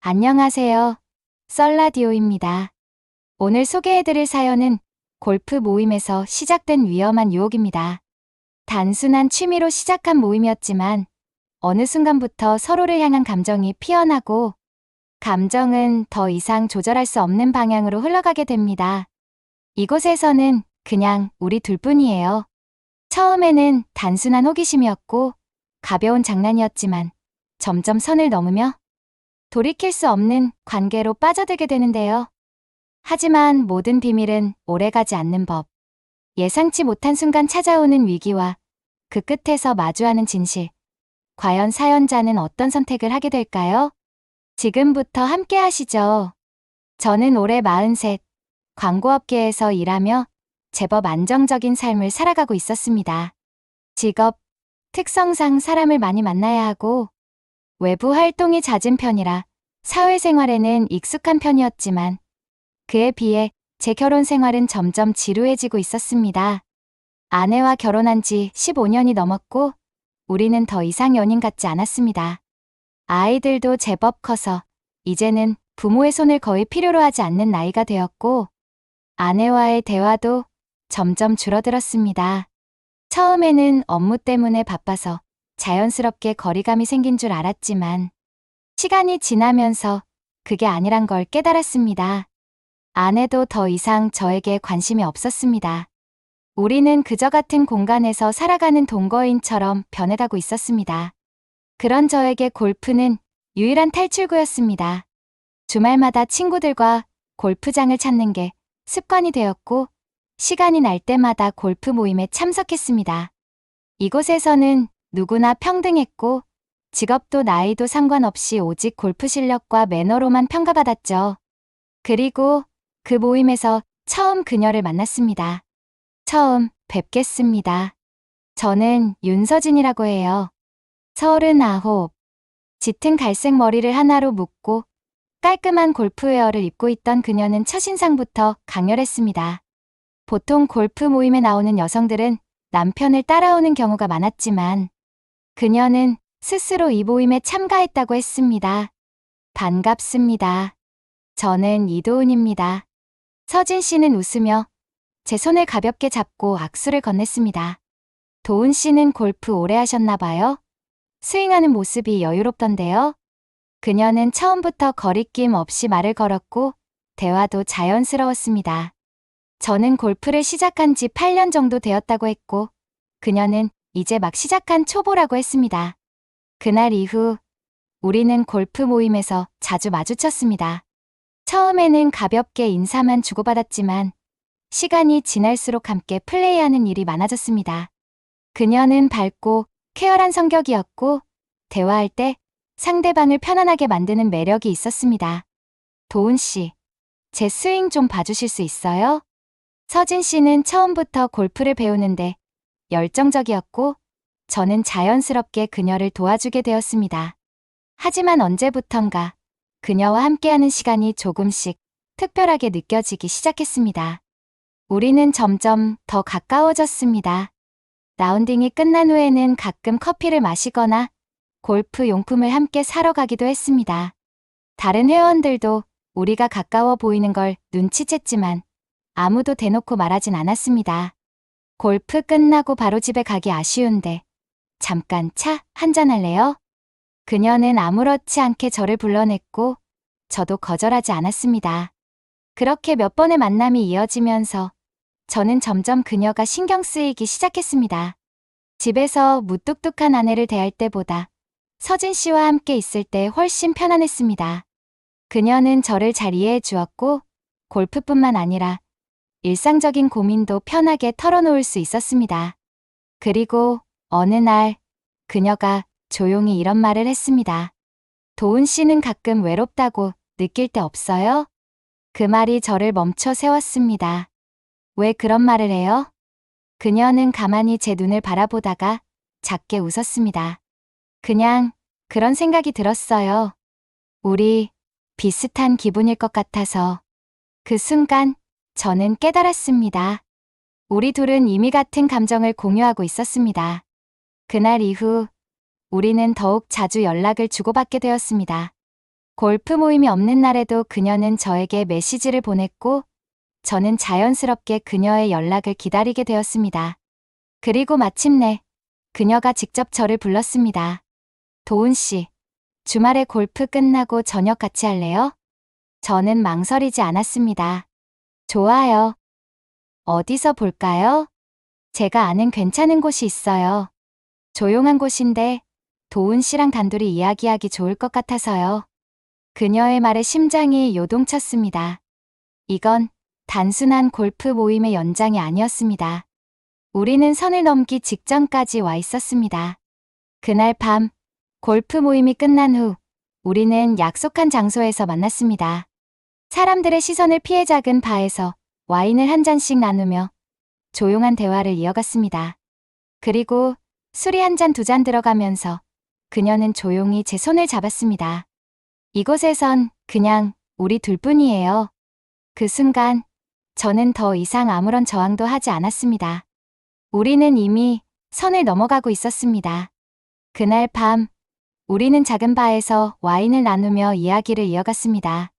안녕하세요. 썰라디오입니다. 오늘 소개해드릴 사연은 골프 모임에서 시작된 위험한 유혹입니다. 단순한 취미로 시작한 모임이었지만 어느 순간부터 서로를 향한 감정이 피어나고 감정은 더 이상 조절할 수 없는 방향으로 흘러가게 됩니다. 이곳에서는 그냥 우리 둘뿐이에요. 처음에는 단순한 호기심이었고 가벼운 장난이었지만 점점 선을 넘으며 돌이킬 수 없는 관계로 빠져들게 되는데요. 하지만 모든 비밀은 오래가지 않는 법. 예상치 못한 순간 찾아오는 위기와 그 끝에서 마주하는 진실. 과연 사연자는 어떤 선택을 하게 될까요? 지금부터 함께 하시죠. 저는 올해 43, 광고업계에서 일하며 제법 안정적인 삶을 살아가고 있었습니다. 직업, 특성상 사람을 많이 만나야 하고 외부 활동이 잦은 편이라 사회생활에는 익숙한 편이었지만 그에 비해 제 결혼 생활은 점점 지루해지고 있었습니다. 아내와 결혼한 지 15년이 넘었고 우리는 더 이상 연인 같지 않았습니다. 아이들도 제법 커서 이제는 부모의 손을 거의 필요로 하지 않는 나이가 되었고 아내와의 대화도 점점 줄어들었습니다. 처음에는 업무 때문에 바빠서 자연스럽게 거리감이 생긴 줄 알았지만 시간이 지나면서 그게 아니란 걸 깨달았습니다. 아내도 더 이상 저에게 관심이 없었습니다. 우리는 그저 같은 공간에서 살아가는 동거인처럼 변해가고 있었습니다. 그런 저에게 골프는 유일한 탈출구였습니다. 주말마다 친구들과 골프장을 찾는 게 습관이 되었고 시간이 날 때마다 골프 모임에 참석했습니다. 이곳에서는 누구나 평등했고 직업도 나이도 상관없이 오직 골프 실력과 매너로만 평가받았죠. 그리고 그 모임에서 처음 그녀를 만났습니다. 처음 뵙겠습니다. 저는 윤서진이라고 해요. 39. 짙은 갈색 머리를 하나로 묶고 깔끔한 골프웨어를 입고 있던 그녀는 첫인상부터 강렬했습니다. 보통 골프 모임에 나오는 여성들은 남편을 따라오는 경우가 많았지만 그녀는 스스로 이 모임에 참가했다고 했습니다. 반갑습니다. 저는 이도은입니다. 서진 씨는 웃으며 제 손을 가볍게 잡고 악수를 건넸습니다. 도은 씨는 골프 오래 하셨나 봐요? 스윙하는 모습이 여유롭던데요. 그녀는 처음부터 거리낌 없이 말을 걸었고 대화도 자연스러웠습니다. 저는 골프를 시작한 지 8년 정도 되었다고 했고 그녀는 이제 막 시작한 초보라고 했습니다. 그날 이후 우리는 골프 모임에서 자주 마주쳤습니다. 처음에는 가볍게 인사만 주고받았지만 시간이 지날수록 함께 플레이하는 일이 많아졌습니다. 그녀는 밝고 쾌활한 성격이었고 대화할 때 상대방을 편안하게 만드는 매력이 있었습니다. 도은 씨, 제 스윙 좀 봐주실 수 있어요? 서진 씨는 처음부터 골프를 배우는데 열정적이었고 저는 자연스럽게 그녀를 도와주게 되었습니다. 하지만 언제부턴가 그녀와 함께하는 시간이 조금씩 특별하게 느껴지기 시작했습니다. 우리는 점점 더 가까워졌습니다. 라운딩이 끝난 후에는 가끔 커피를 마시거나 골프 용품을 함께 사러 가기도 했습니다. 다른 회원들도 우리가 가까워 보이는 걸 눈치챘지만 아무도 대놓고 말하진 않았습니다. 골프 끝나고 바로 집에 가기 아쉬운데 잠깐 차 한잔 할래요? 그녀는 아무렇지 않게 저를 불러냈고 저도 거절하지 않았습니다. 그렇게 몇 번의 만남이 이어지면서 저는 점점 그녀가 신경 쓰이기 시작했습니다. 집에서 무뚝뚝한 아내를 대할 때보다 서진 씨와 함께 있을 때 훨씬 편안했습니다. 그녀는 저를 잘 이해해 주었고 골프뿐만 아니라 일상적인 고민도 편하게 털어놓을 수 있었습니다. 그리고 어느 날 그녀가 조용히 이런 말을 했습니다. 도은 씨는 가끔 외롭다고 느낄 때 없어요? 그 말이 저를 멈춰 세웠습니다. 왜 그런 말을 해요? 그녀는 가만히 제 눈을 바라보다가 작게 웃었습니다. 그냥 그런 생각이 들었어요. 우리 비슷한 기분일 것 같아서. 그 순간 저는 깨달았습니다. 우리 둘은 이미 같은 감정을 공유하고 있었습니다. 그날 이후 우리는 더욱 자주 연락을 주고받게 되었습니다. 골프 모임이 없는 날에도 그녀는 저에게 메시지를 보냈고 저는 자연스럽게 그녀의 연락을 기다리게 되었습니다. 그리고 마침내 그녀가 직접 저를 불렀습니다. 도훈 씨, 주말에 골프 끝나고 저녁 같이 할래요? 저는 망설이지 않았습니다. 좋아요. 어디서 볼까요? 제가 아는 괜찮은 곳이 있어요. 조용한 곳인데 도훈 씨랑 단둘이 이야기하기 좋을 것 같아서요. 그녀의 말에 심장이 요동쳤습니다. 이건 단순한 골프 모임의 연장이 아니었습니다. 우리는 선을 넘기 직전까지 와 있었습니다. 그날 밤, 골프 모임이 끝난 후 우리는 약속한 장소에서 만났습니다. 사람들의 시선을 피해 작은 바에서 와인을 한 잔씩 나누며 조용한 대화를 이어갔습니다. 그리고 술이 한 잔 두 잔 들어가면서 그녀는 조용히 제 손을 잡았습니다. 이곳에선 그냥 우리 둘뿐이에요. 그 순간 저는 더 이상 아무런 저항도 하지 않았습니다. 우리는 이미 선을 넘어가고 있었습니다. 그날 밤 우리는 작은 바에서 와인을 나누며 이야기를 이어갔습니다.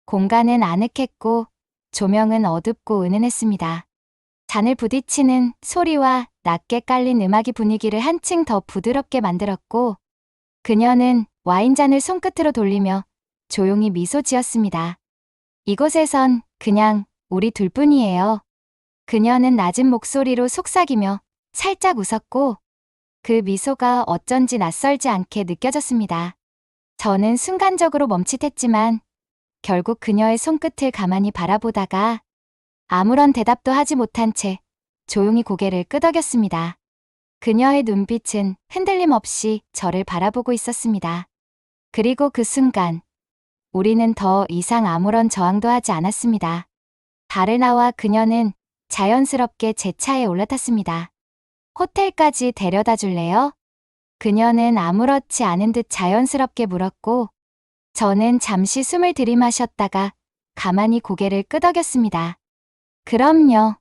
공간은 아늑했고 조명은 어둡고 은은했습니다. 잔을 부딪히는 소리와 낮게 깔린 음악이 분위기를 한층 더 부드럽게 만들었고 그녀는 와인잔을 손끝으로 돌리며 조용히 미소 지었습니다. 이곳에선 그냥 우리 둘뿐이에요. 그녀는 낮은 목소리로 속삭이며 살짝 웃었고 그 미소가 어쩐지 낯설지 않게 느껴졌습니다. 저는 순간적으로 멈칫했지만 결국 그녀의 손끝을 가만히 바라보다가 아무런 대답도 하지 못한 채 조용히 고개를 끄덕였습니다. 그녀의 눈빛은 흔들림 없이 저를 바라보고 있었습니다. 그리고 그 순간 우리는 더 이상 아무런 저항도 하지 않았습니다. 발을 나와 그녀는 자연스럽게 제 차에 올라탔습니다. 호텔까지 데려다 줄래요? 그녀는 아무렇지 않은 듯 자연스럽게 물었고 저는 잠시 숨을 들이마셨다가 가만히 고개를 끄덕였습니다. 그럼요.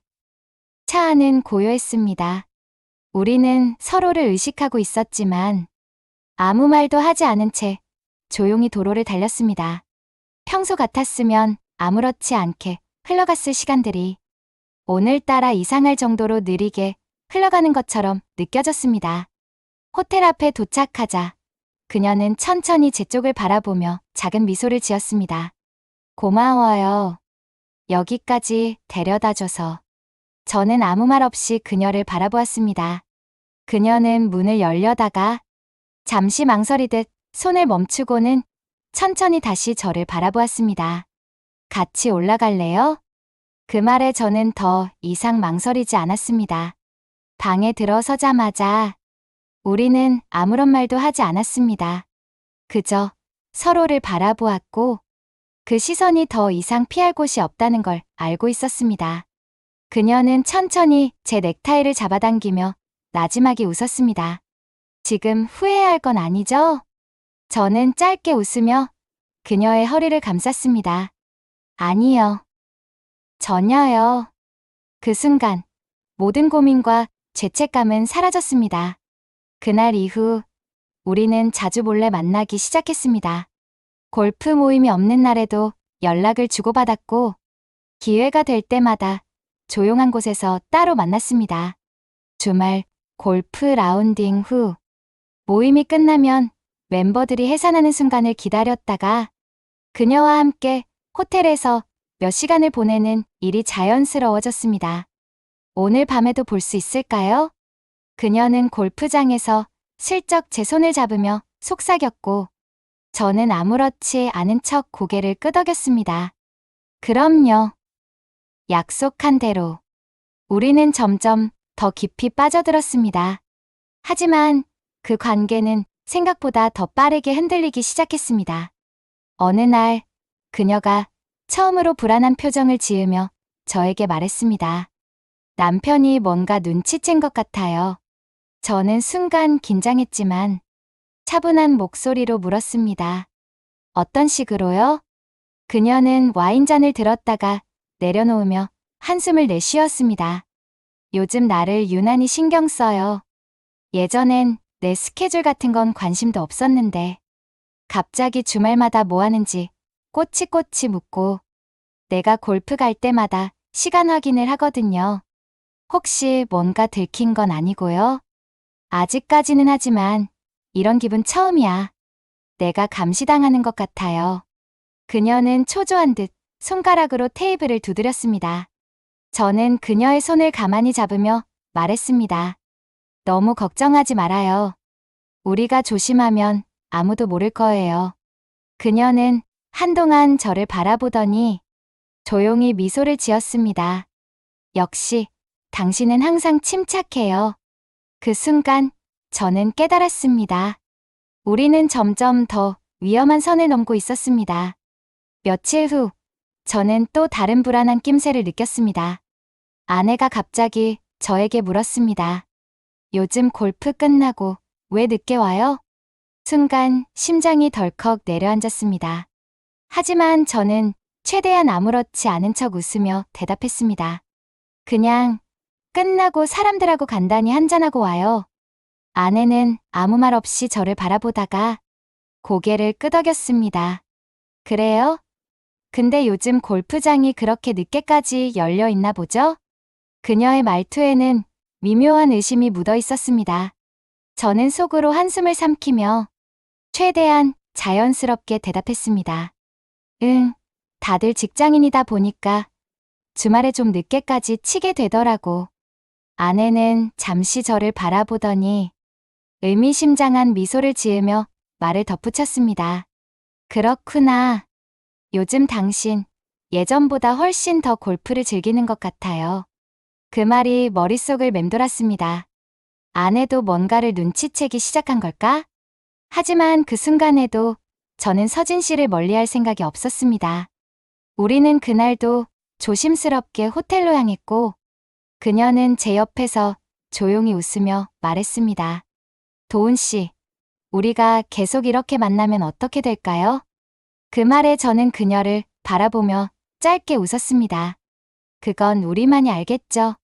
차 안은 고요했습니다. 우리는 서로를 의식하고 있었지만 아무 말도 하지 않은 채 조용히 도로를 달렸습니다. 평소 같았으면 아무렇지 않게 흘러갔을 시간들이 오늘따라 이상할 정도로 느리게 흘러가는 것처럼 느껴졌습니다. 호텔 앞에 도착하자 그녀는 천천히 제 쪽을 바라보며 작은 미소를 지었습니다. 고마워요. 여기까지 데려다줘서. 저는 아무 말 없이 그녀를 바라보았습니다. 그녀는 문을 열려다가 잠시 망설이듯 손을 멈추고는 천천히 다시 저를 바라보았습니다. 같이 올라갈래요? 그 말에 저는 더 이상 망설이지 않았습니다. 방에 들어서자마자 우리는 아무런 말도 하지 않았습니다. 그저 서로를 바라보았고 그 시선이 더 이상 피할 곳이 없다는 걸 알고 있었습니다. 그녀는 천천히 제 넥타이를 잡아당기며 나지막이 웃었습니다. 지금 후회할 건 아니죠? 저는 짧게 웃으며 그녀의 허리를 감쌌습니다. 아니요. 전혀요. 그 순간 모든 고민과 죄책감은 사라졌습니다. 그날 이후 우리는 자주 몰래 만나기 시작했습니다. 골프 모임이 없는 날에도 연락을 주고받았고 기회가 될 때마다 조용한 곳에서 따로 만났습니다. 주말 골프 라운딩 후 모임이 끝나면 멤버들이 해산하는 순간을 기다렸다가 그녀와 함께 호텔에서 몇 시간을 보내는 일이 자연스러워졌습니다. 오늘 밤에도 볼 수 있을까요? 그녀는 골프장에서 슬쩍 제 손을 잡으며 속삭였고 저는 아무렇지 않은 척 고개를 끄덕였습니다. 그럼요. 약속한 대로. 우리는 점점 더 깊이 빠져들었습니다. 하지만 그 관계는 생각보다 더 빠르게 흔들리기 시작했습니다. 어느 날 그녀가 처음으로 불안한 표정을 지으며 저에게 말했습니다. 남편이 뭔가 눈치챈 것 같아요. 저는 순간 긴장했지만 차분한 목소리로 물었습니다. 어떤 식으로요? 그녀는 와인잔을 들었다가 내려놓으며 한숨을 내쉬었습니다. 요즘 나를 유난히 신경 써요. 예전엔 내 스케줄 같은 건 관심도 없었는데 갑자기 주말마다 뭐 하는지 꼬치꼬치 묻고 내가 골프 갈 때마다 시간 확인을 하거든요. 혹시 뭔가 들킨 건 아니고요? 아직까지는 하지만 이런 기분 처음이야. 내가 감시당하는 것 같아요. 그녀는 초조한 듯 손가락으로 테이블을 두드렸습니다. 저는 그녀의 손을 가만히 잡으며 말했습니다. 너무 걱정하지 말아요. 우리가 조심하면 아무도 모를 거예요. 그녀는 한동안 저를 바라보더니 조용히 미소를 지었습니다. 역시 당신은 항상 침착해요. 그 순간 저는 깨달았습니다. 우리는 점점 더 위험한 선을 넘고 있었습니다. 며칠 후 저는 또 다른 불안한 낌새를 느꼈습니다. 아내가 갑자기 저에게 물었습니다. 요즘 골프 끝나고 왜 늦게 와요? 순간 심장이 덜컥 내려앉았습니다. 하지만 저는 최대한 아무렇지 않은 척 웃으며 대답했습니다. 그냥 끝나고 사람들하고 간단히 한잔하고 와요. 아내는 아무 말 없이 저를 바라보다가 고개를 끄덕였습니다. 그래요? 근데 요즘 골프장이 그렇게 늦게까지 열려 있나 보죠? 그녀의 말투에는 미묘한 의심이 묻어 있었습니다. 저는 속으로 한숨을 삼키며 최대한 자연스럽게 대답했습니다. 응, 다들 직장인이다 보니까 주말에 좀 늦게까지 치게 되더라고. 아내는 잠시 저를 바라보더니 의미심장한 미소를 지으며 말을 덧붙였습니다. 그렇구나. 요즘 당신 예전보다 훨씬 더 골프를 즐기는 것 같아요. 그 말이 머릿속을 맴돌았습니다. 아내도 뭔가를 눈치채기 시작한 걸까? 하지만 그 순간에도 저는 서진 씨를 멀리할 생각이 없었습니다. 우리는 그날도 조심스럽게 호텔로 향했고 그녀는 제 옆에서 조용히 웃으며 말했습니다. 도훈 씨, 우리가 계속 이렇게 만나면 어떻게 될까요? 그 말에 저는 그녀를 바라보며 짧게 웃었습니다. 그건 우리만이 알겠죠.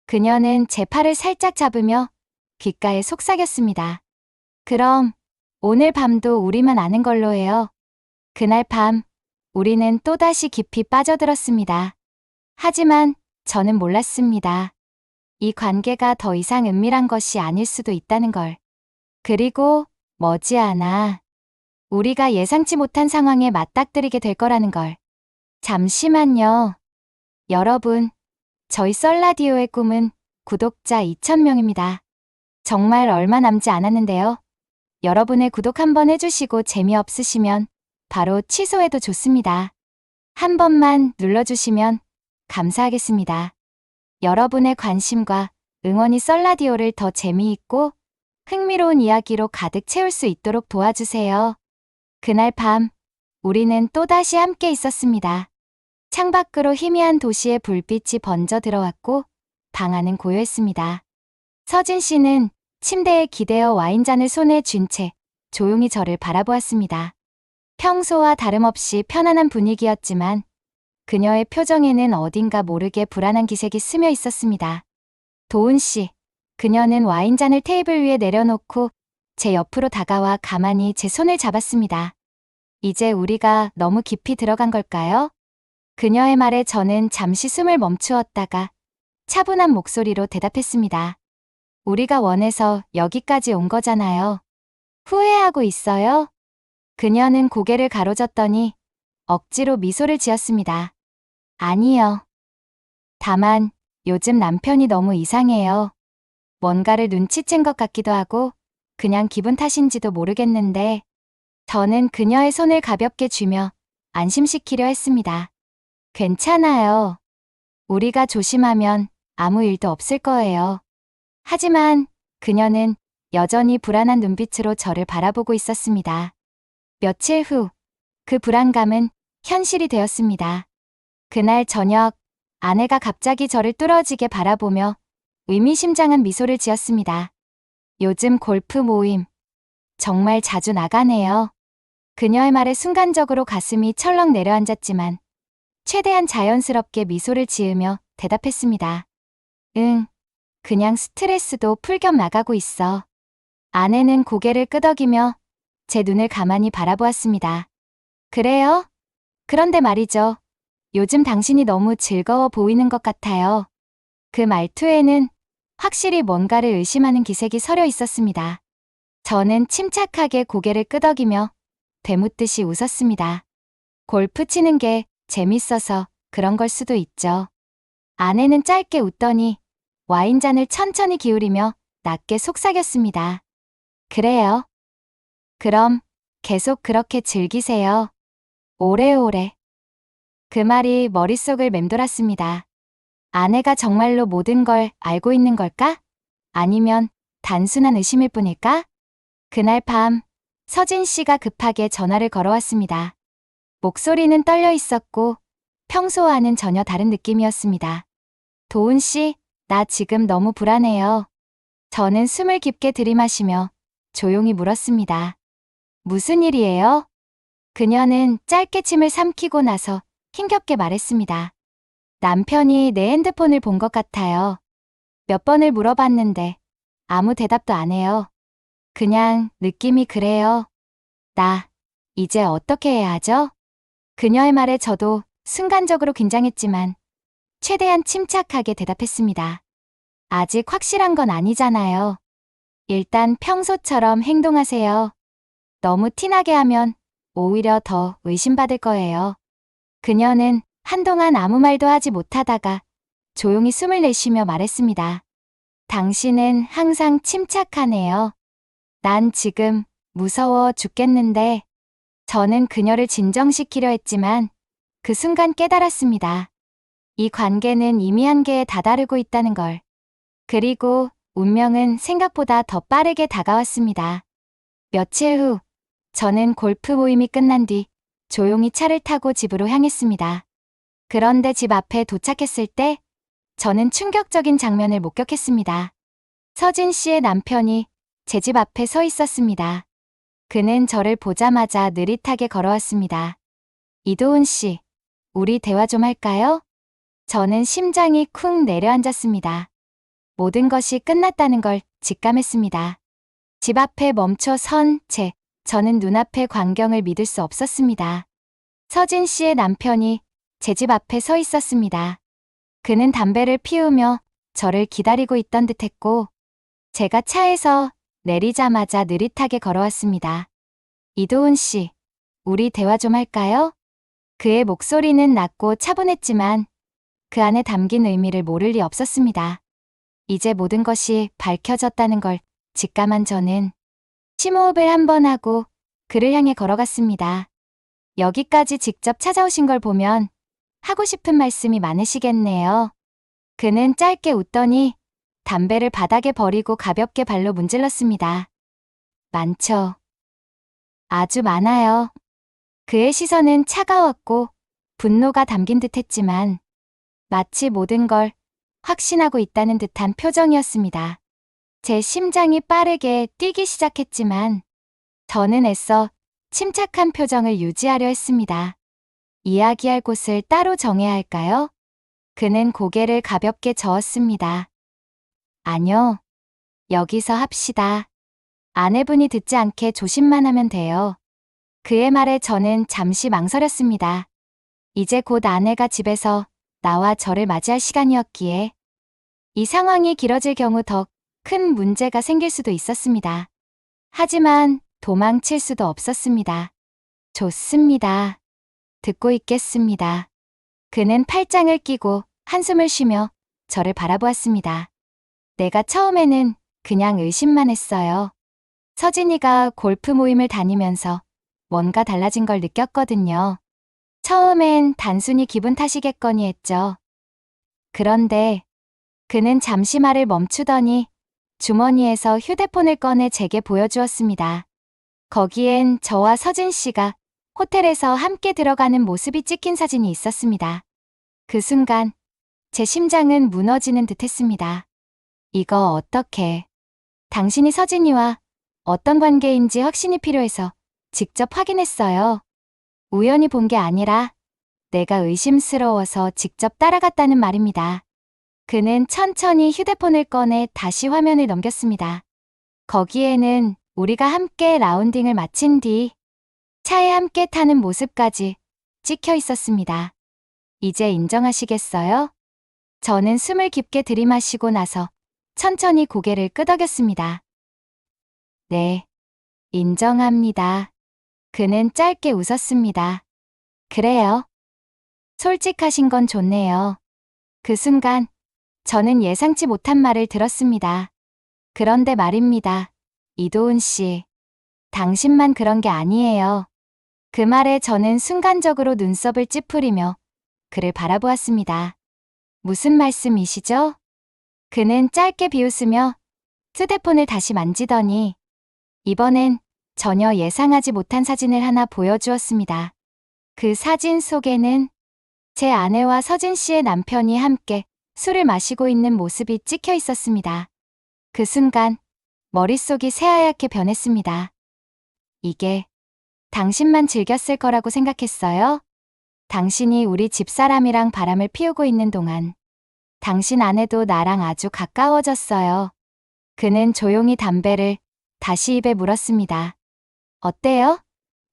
그녀는 제 팔을 살짝 잡으며 귓가에 속삭였습니다. 그럼 오늘 밤도 우리만 아는 걸로 해요. 그날 밤 우리는 또다시 깊이 빠져들었습니다. 하지만 저는 몰랐습니다. 이 관계가 더 이상 은밀한 것이 아닐 수도 있다는 걸. 그리고 머지않아 우리가 예상치 못한 상황에 맞닥뜨리게 될 거라는 걸. 잠시만요. 여러분, 저희 썰라디오의 꿈은 구독자 2,000명입니다. 정말 얼마 남지 않았는데요. 여러분의 구독 한번 해주시고 재미없으시면 바로 취소해도 좋습니다. 한 번만 눌러주시면 감사하겠습니다. 여러분의 관심과 응원이 썰라디오를 더 재미있고 흥미로운 이야기로 가득 채울 수 있도록 도와주세요. 그날 밤, 우리는 또다시 함께 있었습니다. 창밖으로 희미한 도시의 불빛이 번져 들어왔고 방 안은 고요했습니다. 서진 씨는 침대에 기대어 와인잔을 손에 쥔 채 조용히 저를 바라보았습니다. 평소와 다름없이 편안한 분위기였지만 그녀의 표정에는 어딘가 모르게 불안한 기색이 스며 있었습니다. 도훈 씨, 그녀는 와인잔을 테이블 위에 내려놓고 제 옆으로 다가와 가만히 제 손을 잡았습니다. 이제 우리가 너무 깊이 들어간 걸까요? 그녀의 말에 저는 잠시 숨을 멈추었다가 차분한 목소리로 대답했습니다. 우리가 원해서 여기까지 온 거잖아요. 후회하고 있어요? 그녀는 고개를 가로젓더니 억지로 미소를 지었습니다. 아니요. 다만 요즘 남편이 너무 이상해요. 뭔가를 눈치챈 것 같기도 하고 그냥 기분 탓인지도 모르겠는데 저는 그녀의 손을 가볍게 쥐며 안심시키려 했습니다. 괜찮아요. 우리가 조심하면 아무 일도 없을 거예요. 하지만 그녀는 여전히 불안한 눈빛으로 저를 바라보고 있었습니다. 며칠 후, 그 불안감은 현실이 되었습니다. 그날 저녁, 아내가 갑자기 저를 뚫어지게 바라보며 의미심장한 미소를 지었습니다. 요즘 골프 모임, 정말 자주 나가네요. 그녀의 말에 순간적으로 가슴이 철렁 내려앉았지만 최대한 자연스럽게 미소를 지으며 대답했습니다. 응, 그냥 스트레스도 풀 겸 나가고 있어. 아내는 고개를 끄덕이며 제 눈을 가만히 바라보았습니다. 그래요? 그런데 말이죠. 요즘 당신이 너무 즐거워 보이는 것 같아요. 그 말투에는 확실히 뭔가를 의심하는 기색이 서려 있었습니다. 저는 침착하게 고개를 끄덕이며 되묻듯이 웃었습니다. 골프 치는 게 재밌어서 그런 걸 수도 있죠. 아내는 짧게 웃더니 와인잔을 천천히 기울이며 낮게 속삭였습니다. 그래요. 그럼 계속 그렇게 즐기세요. 오래오래. 그 말이 머릿속을 맴돌았습니다. 아내가 정말로 모든 걸 알고 있는 걸까? 아니면 단순한 의심일 뿐일까? 그날 밤, 서진 씨가 급하게 전화를 걸어왔습니다. 목소리는 떨려 있었고 평소와는 전혀 다른 느낌이었습니다. 도훈 씨, 나 지금 너무 불안해요. 저는 숨을 깊게 들이마시며 조용히 물었습니다. 무슨 일이에요? 그녀는 짧게 침을 삼키고 나서 힘겹게 말했습니다. 남편이 내 핸드폰을 본 것 같아요. 몇 번을 물어봤는데 아무 대답도 안 해요. 그냥 느낌이 그래요. 나 이제 어떻게 해야 하죠? 그녀의 말에 저도 순간적으로 긴장했지만 최대한 침착하게 대답했습니다. 아직 확실한 건 아니잖아요. 일단 평소처럼 행동하세요. 너무 티나게 하면 오히려 더 의심받을 거예요. 그녀는 한동안 아무 말도 하지 못하다가 조용히 숨을 내쉬며 말했습니다. 당신은 항상 침착하네요. 난 지금 무서워 죽겠는데. 저는 그녀를 진정시키려 했지만 그 순간 깨달았습니다. 이 관계는 이미 한계에 다다르고 있다는 걸. 그리고 운명은 생각보다 더 빠르게 다가왔습니다. 며칠 후, 저는 골프 모임이 끝난 뒤 조용히 차를 타고 집으로 향했습니다. 그런데 집 앞에 도착했을 때 저는 충격적인 장면을 목격했습니다. 서진 씨의 남편이 제 집 앞에 서 있었습니다. 그는 저를 보자마자 느릿하게 걸어왔습니다. 이도훈 씨, 우리 대화 좀 할까요? 저는 심장이 쿵 내려앉았습니다. 모든 것이 끝났다는 걸 직감했습니다. 집 앞에 멈춰 선 저는 눈앞의 광경을 믿을 수 없었습니다. 서진 씨의 남편이 제 집 앞에 서 있었습니다. 그는 담배를 피우며 저를 기다리고 있던 듯했고, 제가 차에서 내리자마자 느릿하게 걸어왔습니다. 이도훈 씨, 우리 대화 좀 할까요? 그의 목소리는 낮고 차분했지만 그 안에 담긴 의미를 모를 리 없었습니다. 이제 모든 것이 밝혀졌다는 걸 직감한 저는 심호흡을 한번 하고 그를 향해 걸어갔습니다. 여기까지 직접 찾아오신 걸 보면 하고 싶은 말씀이 많으시겠네요. 그는 짧게 웃더니 담배를 바닥에 버리고 가볍게 발로 문질렀습니다. 많죠. 아주 많아요. 그의 시선은 차가웠고 분노가 담긴 듯했지만 마치 모든 걸 확신하고 있다는 듯한 표정이었습니다. 제 심장이 빠르게 뛰기 시작했지만 저는 애써 침착한 표정을 유지하려 했습니다. 이야기할 곳을 따로 정해야 할까요? 그는 고개를 가볍게 저었습니다. 아니요. 여기서 합시다. 아내분이 듣지 않게 조심만 하면 돼요. 그의 말에 저는 잠시 망설였습니다. 이제 곧 아내가 집에서 나와 저를 맞이할 시간이었기에 이 상황이 길어질 경우 더 큰 문제가 생길 수도 있었습니다. 하지만 도망칠 수도 없었습니다. 좋습니다. 듣고 있겠습니다. 그는 팔짱을 끼고 한숨을 쉬며 저를 바라보았습니다. 내가 처음에는 그냥 의심만 했어요. 서진이가 골프 모임을 다니면서 뭔가 달라진 걸 느꼈거든요. 처음엔 단순히 기분 탓이겠거니 했죠. 그런데 그는 잠시 말을 멈추더니 주머니에서 휴대폰을 꺼내 제게 보여주었습니다. 거기엔 저와 서진 씨가 호텔에서 함께 들어가는 모습이 찍힌 사진이 있었습니다. 그 순간 제 심장은 무너지는 듯했습니다. 이거 어떡해. 당신이 서진이와 어떤 관계인지 확신이 필요해서 직접 확인했어요. 우연히 본 게 아니라 내가 의심스러워서 직접 따라갔다는 말입니다. 그는 천천히 휴대폰을 꺼내 다시 화면을 넘겼습니다. 거기에는 우리가 함께 라운딩을 마친 뒤 차에 함께 타는 모습까지 찍혀 있었습니다. 이제 인정하시겠어요? 저는 숨을 깊게 들이마시고 나서 천천히 고개를 끄덕였습니다. 네, 인정합니다. 그는 짧게 웃었습니다. 그래요. 솔직하신 건 좋네요. 그 순간 저는 예상치 못한 말을 들었습니다. 그런데 말입니다. 이도훈 씨, 당신만 그런 게 아니에요. 그 말에 저는 순간적으로 눈썹을 찌푸리며 그를 바라보았습니다. 무슨 말씀이시죠? 그는 짧게 비웃으며 휴대폰을 다시 만지더니 이번엔 전혀 예상하지 못한 사진을 하나 보여주었습니다. 그 사진 속에는 제 아내와 서진 씨의 남편이 함께 술을 마시고 있는 모습이 찍혀 있었습니다. 그 순간 머릿속이 새하얗게 변했습니다. 이게 당신만 즐겼을 거라고 생각했어요? 당신이 우리 집사람이랑 바람을 피우고 있는 동안 당신 아내도 나랑 아주 가까워졌어요. 그는 조용히 담배를 다시 입에 물었습니다. 어때요?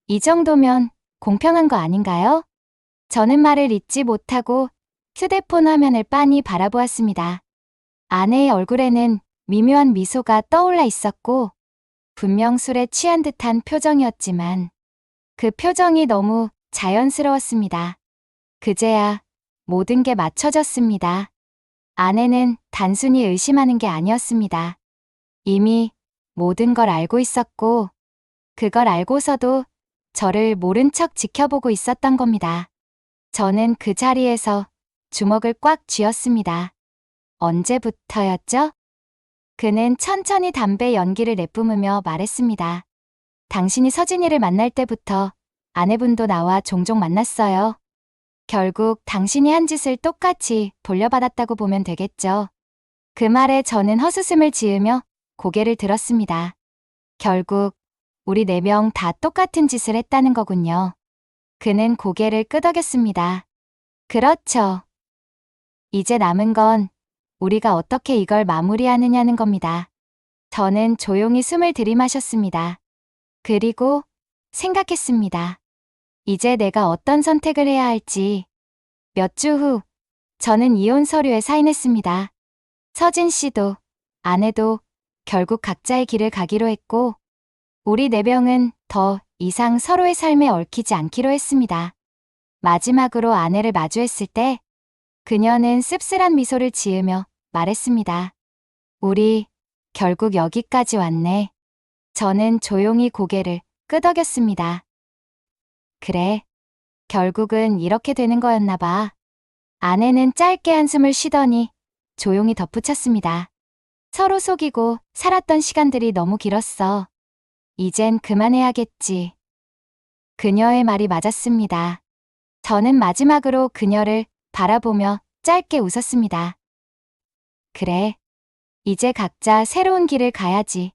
이 정도면 공평한 거 아닌가요? 저는 말을 잇지 못하고 휴대폰 화면을 빤히 바라보았습니다. 아내의 얼굴에는 미묘한 미소가 떠올라 있었고 분명 술에 취한 듯한 표정이었지만 그 표정이 너무 자연스러웠습니다. 그제야 모든 게 맞춰졌습니다. 아내는 단순히 의심하는 게 아니었습니다. 이미 모든 걸 알고 있었고 그걸 알고서도 저를 모른 척 지켜보고 있었던 겁니다. 저는 그 자리에서 주먹을 꽉 쥐었습니다. 언제부터였죠? 그는 천천히 담배 연기를 내뿜으며 말했습니다. 당신이 서진이를 만날 때부터 아내분도 나와 종종 만났어요. 결국 당신이 한 짓을 똑같이 돌려받았다고 보면 되겠죠. 그 말에 저는 헛웃음을 지으며 고개를 들었습니다. 결국 우리 4명 다 똑같은 짓을 했다는 거군요. 그는 고개를 끄덕였습니다. 그렇죠. 이제 남은 건 우리가 어떻게 이걸 마무리하느냐는 겁니다. 저는 조용히 숨을 들이마셨습니다. 그리고 생각했습니다. 이제 내가 어떤 선택을 해야 할지. 몇 주 후, 저는 이혼 서류에 사인했습니다. 서진 씨도, 아내도 결국 각자의 길을 가기로 했고, 우리 4명은 더 이상 서로의 삶에 얽히지 않기로 했습니다. 마지막으로 아내를 마주했을 때, 그녀는 씁쓸한 미소를 지으며 말했습니다. 우리 결국 여기까지 왔네. 저는 조용히 고개를 끄덕였습니다. 그래, 결국은 이렇게 되는 거였나 봐. 아내는 짧게 한숨을 쉬더니 조용히 덧붙였습니다. 서로 속이고 살았던 시간들이 너무 길었어. 이젠 그만해야겠지. 그녀의 말이 맞았습니다. 저는 마지막으로 그녀를 바라보며 짧게 웃었습니다. 그래, 이제 각자 새로운 길을 가야지.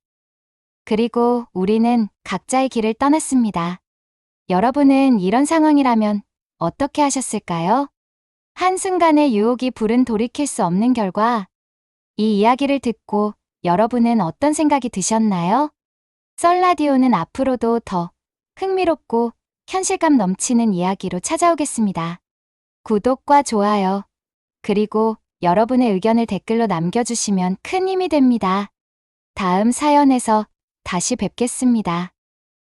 그리고 우리는 각자의 길을 떠났습니다. 여러분은 이런 상황이라면 어떻게 하셨을까요? 한순간의 유혹이 불은 돌이킬 수 없는 결과, 이 이야기를 듣고 여러분은 어떤 생각이 드셨나요? 썰라디오는 앞으로도 더 흥미롭고 현실감 넘치는 이야기로 찾아오겠습니다. 구독과 좋아요, 그리고 여러분의 의견을 댓글로 남겨주시면 큰 힘이 됩니다. 다음 사연에서 다시 뵙겠습니다.